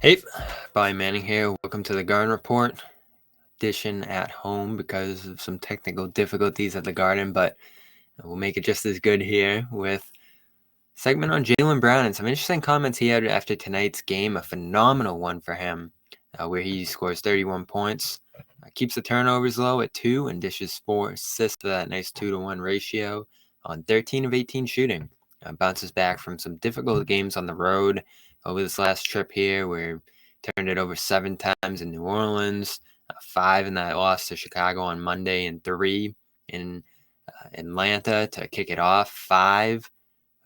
Hey, Bobby Manning here. Welcome to the Garden Report edition at home because of some technical difficulties at the Garden, but we'll make it just as good here with a segment on Jaylen Brown and some interesting comments he had after tonight's game. A phenomenal one for him, where he scores 31 points, keeps the turnovers low at 2, and dishes 4 assists for that nice 2-to-1 ratio on 13 of 18 shooting. Bounces back from some difficult games on the road over this last trip here, where turned it over 7 times in New Orleans, 5 in that loss to Chicago on Monday, and 3 in Atlanta to kick it off, 5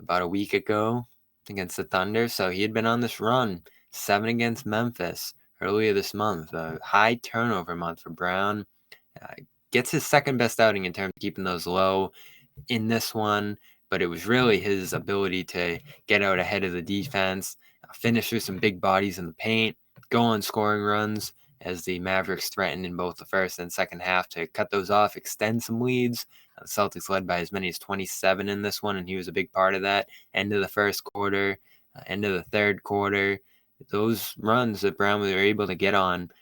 about a week ago against the Thunder. So he had been on this run, 7 against Memphis earlier this month, a high turnover month for Brown. Gets his second best outing in terms of keeping those low in this one, but it was really his ability to get out ahead of the defense, finish with some big bodies in the paint, go on scoring runs as the Mavericks threatened in both the first and second half to cut those off, extend some leads. The Celtics led by as many as 27 in this one, and he was a big part of that. End of the first quarter, end of the third quarter, those runs that Brown were able to get on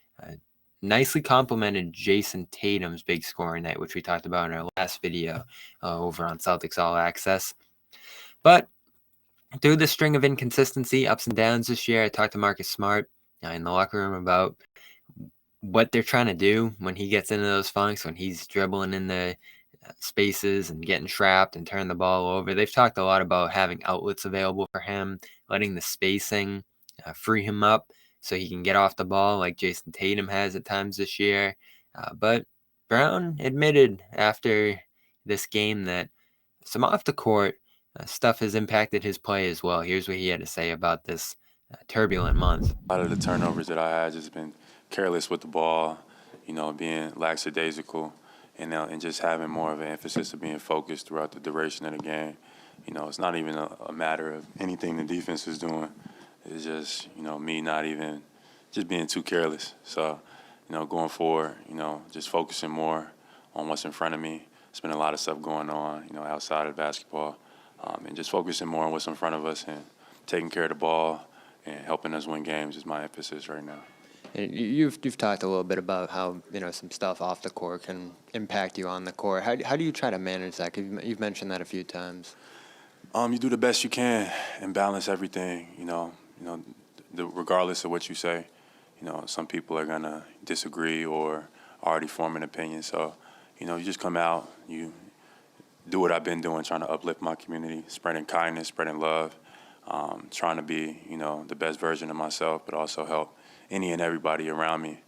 nicely complemented Jayson Tatum's big scoring night, which we talked about in our last video over on Celtics All Access. But through the string of inconsistency, ups and downs this year, I talked to Marcus Smart in the locker room about what they're trying to do when he gets into those funks, when he's dribbling in the spaces and getting trapped and turning the ball over. They've talked a lot about having outlets available for him, letting the spacing free him up so he can get off the ball like Jayson Tatum has at times this year. But Brown admitted after this game that some off the court stuff has impacted his play as well. Here's what he had to say about this turbulent month. A lot of the turnovers that I had just been careless with the ball, being lackadaisical, and just having more of an emphasis of being focused throughout the duration of the game. It's not even a matter of anything the defense is doing. It's just, me not even just being too careless. So, going forward, just focusing more on what's in front of me. There's been a lot of stuff going on, outside of basketball, and just focusing more on what's in front of us and taking care of the ball and helping us win games is my emphasis right now. You've talked a little bit about how some stuff off the court can impact you on the court. How do you try to manage that? 'Cause you've mentioned that a few times. You do the best you can and balance everything. Regardless of what you say. Some people are gonna disagree or already form an opinion. So, you just come out, you do what I've been doing, trying to uplift my community, spreading kindness, spreading love, trying to be, the best version of myself, but also help any and everybody around me.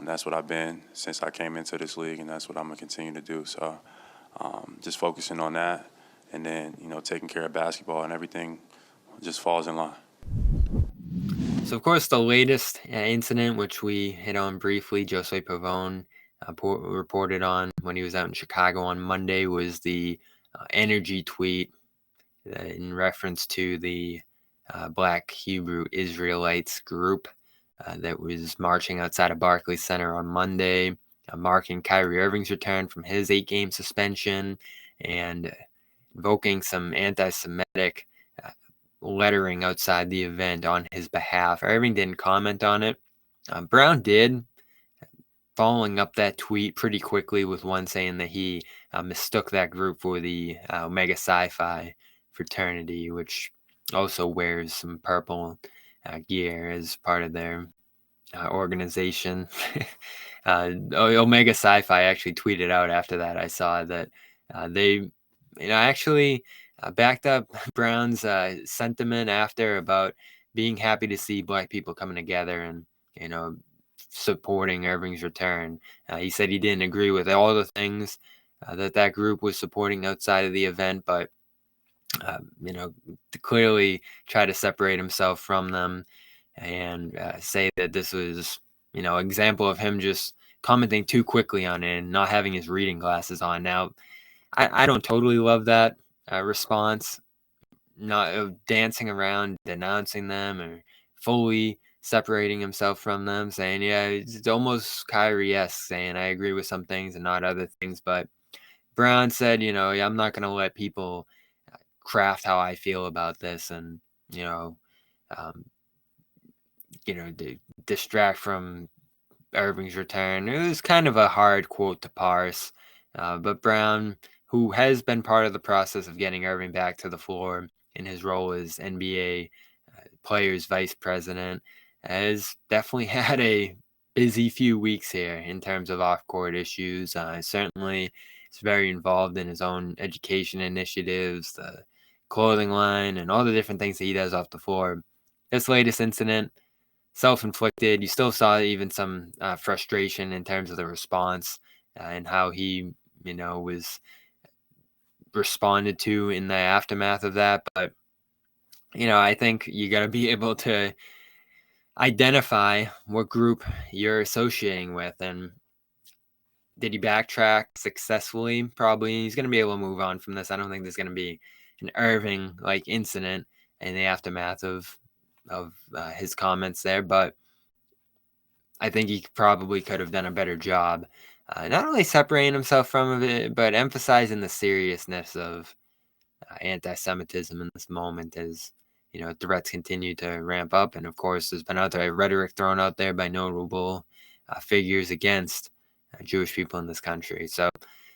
That's what I've been since I came into this league, and that's what I'm gonna continue to do. So, just focusing on that, and then taking care of basketball, and everything just falls in line. So, of course, the latest incident, which we hit on briefly, Josue Pavone reported on when he was out in Chicago on Monday, was the energy tweet in reference to the Black Hebrew Israelites group that was marching outside of Barclays Center on Monday, marking Kyrie Irving's return from his 8-game suspension and invoking some anti-Semitic lettering outside the event on his behalf. Irving didn't comment on it. Brown did, following up that tweet pretty quickly with one saying that he mistook that group for the Omega Psi fraternity, which also wears some purple gear as part of their organization. Omega Sci-Fi actually tweeted out after that. I saw that they, actually backed up Brown's sentiment after about being happy to see Black people coming together and supporting Irving's return. He said he didn't agree with all the things that group was supporting outside of the event, but to clearly try to separate himself from them and say that this was, example of him just commenting too quickly on it and not having his reading glasses on. Now, I don't totally love that response, not dancing around, denouncing them, or fully separating himself from them, saying, yeah, it's almost Kyrie-esque, saying I agree with some things and not other things. But Brown said, I'm not going to let people craft how I feel about this and, um, distract from Irving's return. It was kind of a hard quote to parse, but Brown, who has been part of the process of getting Irving back to the floor in his role as NBA Players Vice President, has definitely had a busy few weeks here in terms of off-court issues. Certainly, he's very involved in his own education initiatives, the clothing line, and all the different things that he does off the floor. This latest incident, self-inflicted. You still saw even some frustration in terms of the response and how he, was responded to in the aftermath of that. But, I think you got to be able to identify what group you're associating with. And did he backtrack successfully? Probably. He's going to be able to move on from this. I don't think there's going to be an Irving-like incident in the aftermath of his comments there. But I think he probably could have done a better job, not only separating himself from it, but emphasizing the seriousness of anti-Semitism in this moment as, threats continue to ramp up. And of course, there's been other rhetoric thrown out there by notable figures against Jewish people in this country. So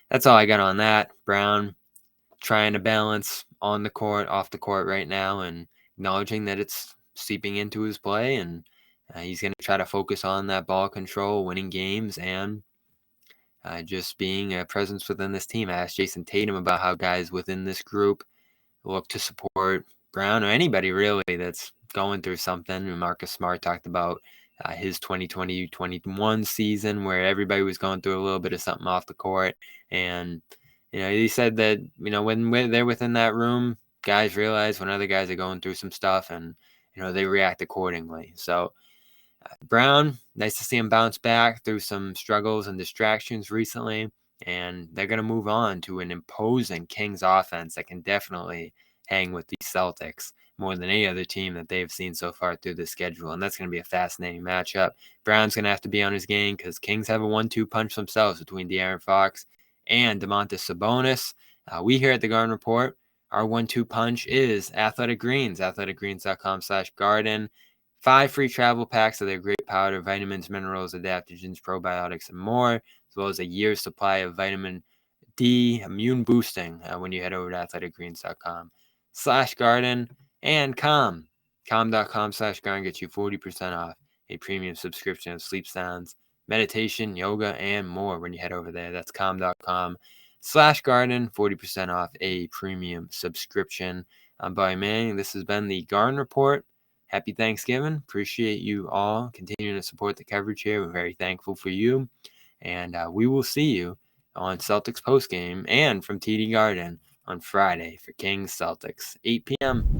that's all I got on that. Brown trying to balance on the court, off the court right now, and acknowledging that it's seeping into his play, and he's going to try to focus on that ball control, winning games, and just being a presence within this team. I asked Jayson Tatum about how guys within this group look to support Brown or anybody really that's going through something. And Marcus Smart talked about his 2020-21 season where everybody was going through a little bit of something off the court. And, he said that, when they're within that room, guys realize when other guys are going through some stuff and, they react accordingly. So Brown, nice to see him bounce back through some struggles and distractions recently. And they're going to move on to an imposing Kings offense that can definitely hang with these Celtics more than any other team that they've seen so far through the schedule. And that's going to be a fascinating matchup. Brown's going to have to be on his game because Kings have a 1-2 punch themselves between De'Aaron Fox and Domantas Sabonis. We here at the Garden Report, our 1-2 punch is Athletic Greens, athleticgreens.com/garden. 5 free travel packs of their great powder, vitamins, minerals, adaptogens, probiotics, and more, as well as a year's supply of vitamin D immune boosting when you head over to athleticgreens.com/garden and calm.com/garden gets you 40% off a premium subscription of sleep sounds, meditation, yoga, and more when you head over there. That's calm.com/garden, 40% off a premium subscription. I'm Barry Manning. This has been the Garden Report. Happy Thanksgiving. Appreciate you all continuing to support the coverage here. We're very thankful for you. And we will see you on Celtics postgame and from TD Garden on Friday for Kings Celtics, 8 p.m.